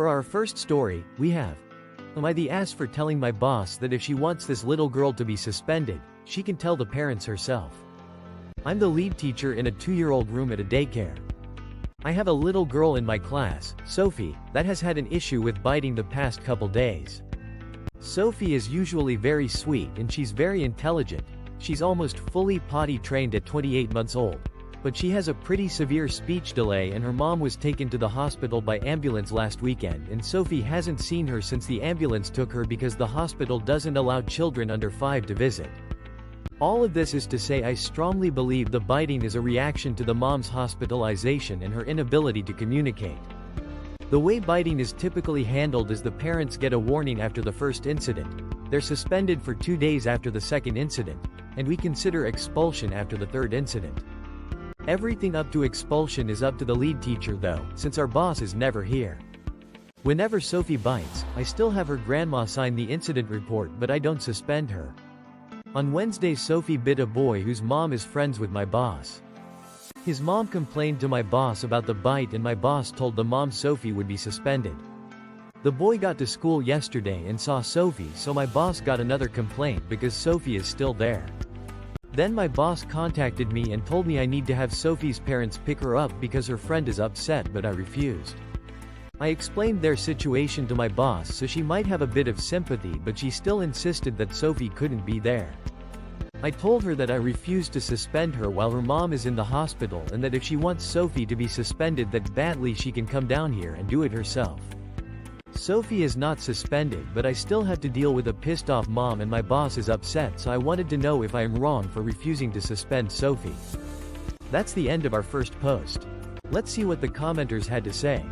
For our first story, we have Am I the ass for telling my boss that if she wants this little girl to be suspended, she can tell the parents herself? I'm the lead teacher in a 2-year-old room at a daycare. I have a little girl in my class, Sophie, that has had an issue with biting the past couple days. Sophie is usually very sweet and she's very intelligent. She's almost fully potty trained at 28 months old. But she has a pretty severe speech delay and her mom was taken to the hospital by ambulance last weekend and Sophie hasn't seen her since the ambulance took her because the hospital doesn't allow children under 5 to visit. All of this is to say I strongly believe the biting is a reaction to the mom's hospitalization and her inability to communicate. The way biting is typically handled is the parents get a warning after the first incident, they're suspended for 2 days after the second incident, and we consider expulsion after the third incident. Everything up to expulsion is up to the lead teacher though, since our boss is never here. Whenever Sophie bites, I still have her grandma sign the incident report but I don't suspend her. On Wednesday Sophie bit a boy whose mom is friends with my boss. His mom complained to my boss about the bite and my boss told the mom Sophie would be suspended. The boy got to school yesterday and saw Sophie, so my boss got another complaint because Sophie is still there. Then my boss contacted me and told me I need to have Sophie's parents pick her up because her friend is upset, but I refused. I explained their situation to my boss so she might have a bit of sympathy, but she still insisted that Sophie couldn't be there. I told her that I refused to suspend her while her mom is in the hospital and that if she wants Sophie to be suspended that badly she can come down here and do it herself. Sophie is not suspended, but I still have to deal with a pissed off mom and my boss is upset, so I wanted to know if I am wrong for refusing to suspend Sophie. That's the end of our first post. Let's see what the commenters had to say.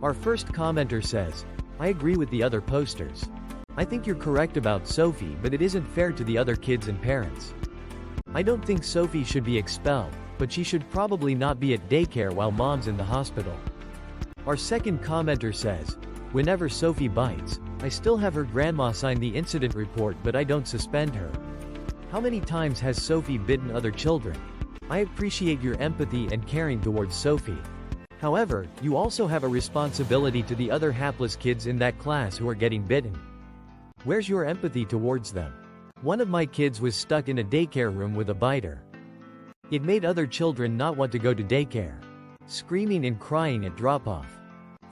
Our first commenter says, I agree with the other posters. I think you're correct about Sophie, but it isn't fair to the other kids and parents. I don't think Sophie should be expelled, but she should probably not be at daycare while mom's in the hospital. Our second commenter says, whenever Sophie bites, I still have her grandma sign the incident report but I don't suspend her. How many times has Sophie bitten other children? I appreciate your empathy and caring towards Sophie. However, you also have a responsibility to the other hapless kids in that class who are getting bitten. Where's your empathy towards them? One of my kids was stuck in a daycare room with a biter. It made other children not want to go to daycare, screaming and crying at drop-off.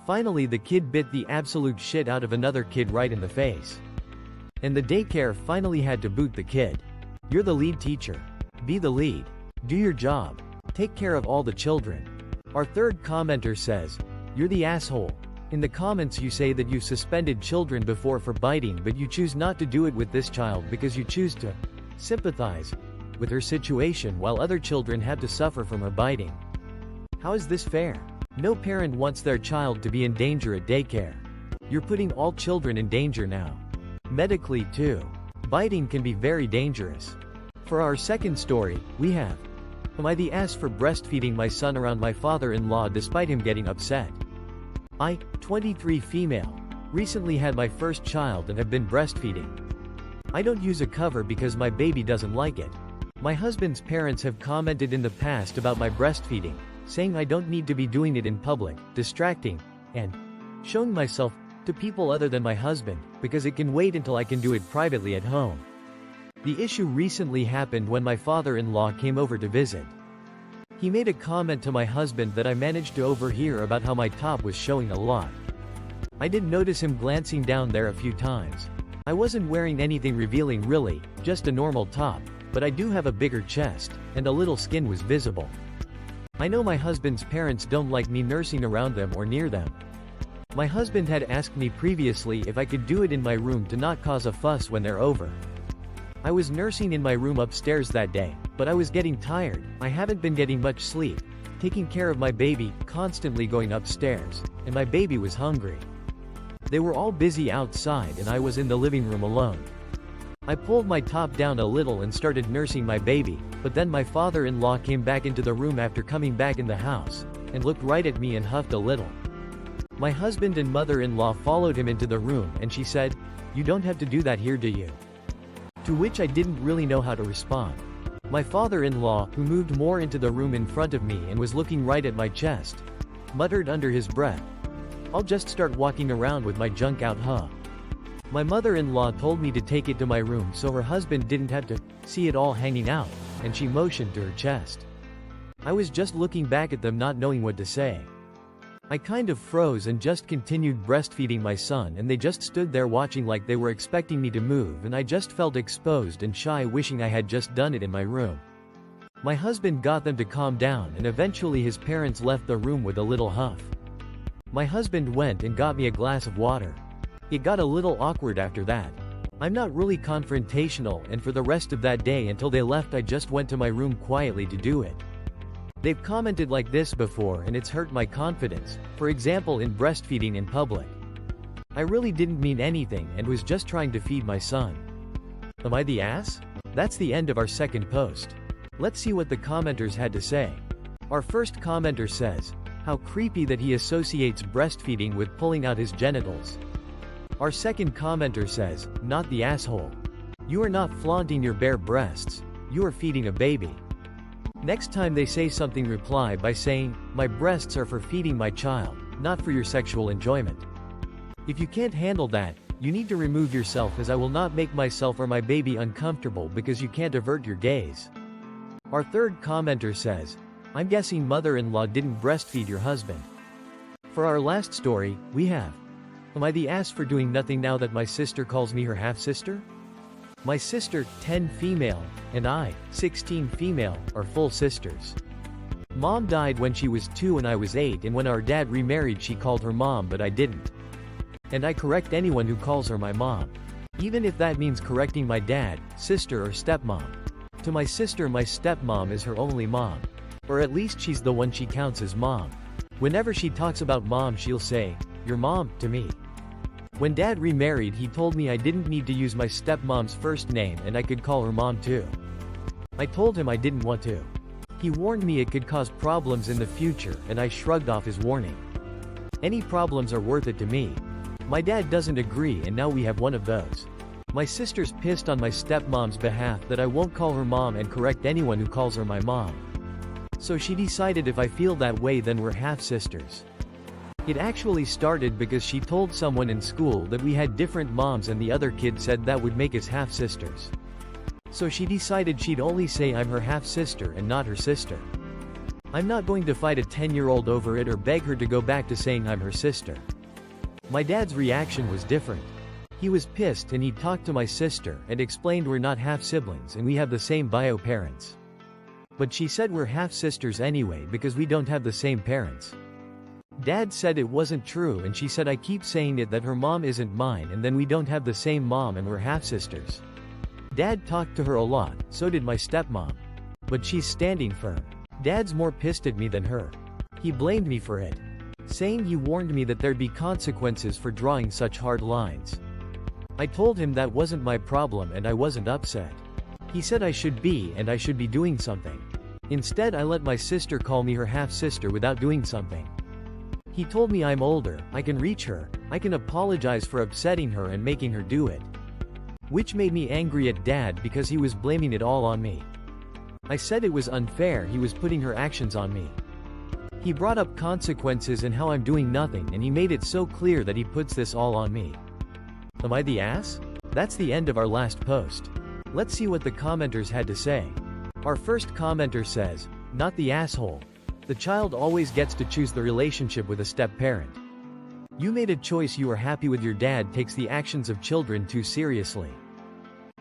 Finally the kid bit the absolute shit out of another kid right in the face. And the daycare finally had to boot the kid. You're the lead teacher. Be the lead. Do your job. Take care of all the children. Our third commenter says, you're the asshole. In the comments you say that you suspended children before for biting, but you choose not to do it with this child because you choose to sympathize with her situation while other children have to suffer from her biting. How is this fair? No parent wants their child to be in danger at daycare. You're putting all children in danger now. Medically too. Biting can be very dangerous. For our second story, we have, am I the ass for breastfeeding my son around my father-in-law despite him getting upset? I, 23 female, recently had my first child and have been breastfeeding. I don't use a cover because my baby doesn't like it. My husband's parents have commented in the past about my breastfeeding, saying I don't need to be doing it in public, distracting, and showing myself to people other than my husband, because it can wait until I can do it privately at home. The issue recently happened when my father-in-law came over to visit. He made a comment to my husband that I managed to overhear about how my top was showing a lot. I did notice him glancing down there a few times. I wasn't wearing anything revealing really, just a normal top, but I do have a bigger chest, and a little skin was visible. I know my husband's parents don't like me nursing around them or near them. My husband had asked me previously if I could do it in my room to not cause a fuss when they're over. I was nursing in my room upstairs that day, but I was getting tired. I haven't been getting much sleep, taking care of my baby, constantly going upstairs, and my baby was hungry. They were all busy outside and I was in the living room alone. I pulled my top down a little and started nursing my baby, but then my father-in-law came back into the room after coming back in the house, and looked right at me and huffed a little. My husband and mother-in-law followed him into the room and she said, "You don't have to do that here, do you?" To which I didn't really know how to respond. My father-in-law, who moved more into the room in front of me and was looking right at my chest, muttered under his breath, I'll just start walking around with my junk out, huh? My mother-in-law told me to take it to my room so her husband didn't have to see it all hanging out, and she motioned to her chest. I was just looking back at them, not knowing what to say. I kind of froze and just continued breastfeeding my son, and they just stood there watching like they were expecting me to move, and I just felt exposed and shy, wishing I had just done it in my room. My husband got them to calm down, and eventually his parents left the room with a little huff. My husband went and got me a glass of water. It got a little awkward after that. I'm not really confrontational, and for the rest of that day until they left I just went to my room quietly to do it. They've commented like this before and it's hurt my confidence, for example in breastfeeding in public. I really didn't mean anything and was just trying to feed my son. Am I the ass? That's the end of our second post. Let's see what the commenters had to say. Our first commenter says, "How creepy that he associates breastfeeding with pulling out his genitals." Our second commenter says, "Not the asshole. You are not flaunting your bare breasts. You are feeding a baby." Next time they say something, reply by saying, "My breasts are for feeding my child, not for your sexual enjoyment. If you can't handle that, you need to remove yourself, as I will not make myself or my baby uncomfortable because you can't avert your gaze." Our third commenter says, "I'm guessing mother-in-law didn't breastfeed your husband." For our last story, we have, "Am I the ass for doing nothing now that my sister calls me her half-sister? My sister, 10 female, and I, 16 female, are full sisters. Mom died when she was 2 and I was 8, and when our dad remarried she called her mom, but I didn't. And I correct anyone who calls her my mom. Even if that means correcting my dad, sister or stepmom. To my sister, my stepmom is her only mom. Or at least she's the one she counts as mom. Whenever she talks about mom she'll say, 'Your mom,' to me. When dad remarried he told me I didn't need to use my stepmom's first name and I could call her mom too. I told him I didn't want to. He warned me it could cause problems in the future and I shrugged off his warning. Any problems are worth it to me. My dad doesn't agree and now we have one of those. My sister's pissed on my stepmom's behalf that I won't call her mom and correct anyone who calls her my mom. So she decided if I feel that way then we're half-sisters. It actually started because she told someone in school that we had different moms and the other kid said that would make us half-sisters. So she decided she'd only say I'm her half-sister and not her sister. I'm not going to fight a 10-year-old over it or beg her to go back to saying I'm her sister. My dad's reaction was different. He was pissed and he talked to my sister and explained we're not half-siblings and we have the same bio parents. But she said we're half-sisters anyway because we don't have the same parents. Dad said it wasn't true and she said I keep saying it that her mom isn't mine and then we don't have the same mom and we're half-sisters. Dad talked to her a lot, so did my stepmom. But she's standing firm. Dad's more pissed at me than her. He blamed me for it, saying he warned me that there'd be consequences for drawing such hard lines. I told him that wasn't my problem and I wasn't upset. He said I should be and I should be doing something. Instead I let my sister call me her half-sister without doing something. He told me I'm older, I can reach her, I can apologize for upsetting her and making her do it. Which made me angry at Dad because he was blaming it all on me. I said it was unfair, he was putting her actions on me. He brought up consequences and how I'm doing nothing and he made it so clear that he puts this all on me. Am I the ass? That's the end of our last post. Let's see what the commenters had to say. Our first commenter says, "Not the asshole. The child always gets to choose the relationship with a step-parent. You made a choice, you are happy with your dad takes the actions of children too seriously.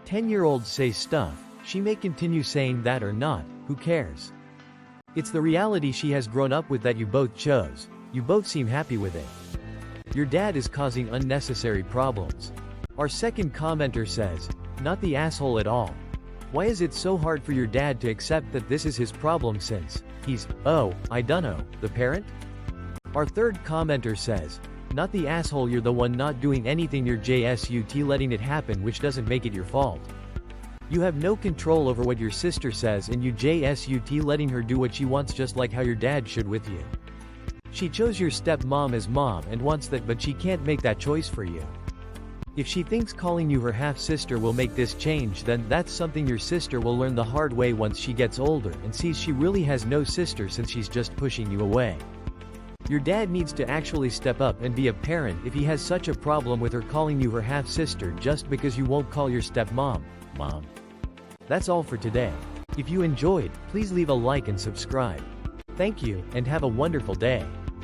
10-year-olds say stuff, she may continue saying that or not, who cares? It's the reality she has grown up with that you both chose, you both seem happy with it. Your dad is causing unnecessary problems." Our second commenter says, "Not the asshole at all. Why is it so hard for your dad to accept that this is his problem since he's, I dunno, the parent?" Our third commenter says, "Not the asshole, you're the one not doing anything, you're just letting it happen, which doesn't make it your fault. You have no control over what your sister says and you just letting her do what she wants, just like how your dad should with you. She chose your stepmom as mom and wants that, but she can't make that choice for you. If she thinks calling you her half-sister will make this change, then that's something your sister will learn the hard way once she gets older and sees she really has no sister since she's just pushing you away. Your dad needs to actually step up and be a parent if he has such a problem with her calling you her half-sister just because you won't call your stepmom, mom. That's all for today. If you enjoyed, please leave a like and subscribe. Thank you, and have a wonderful day.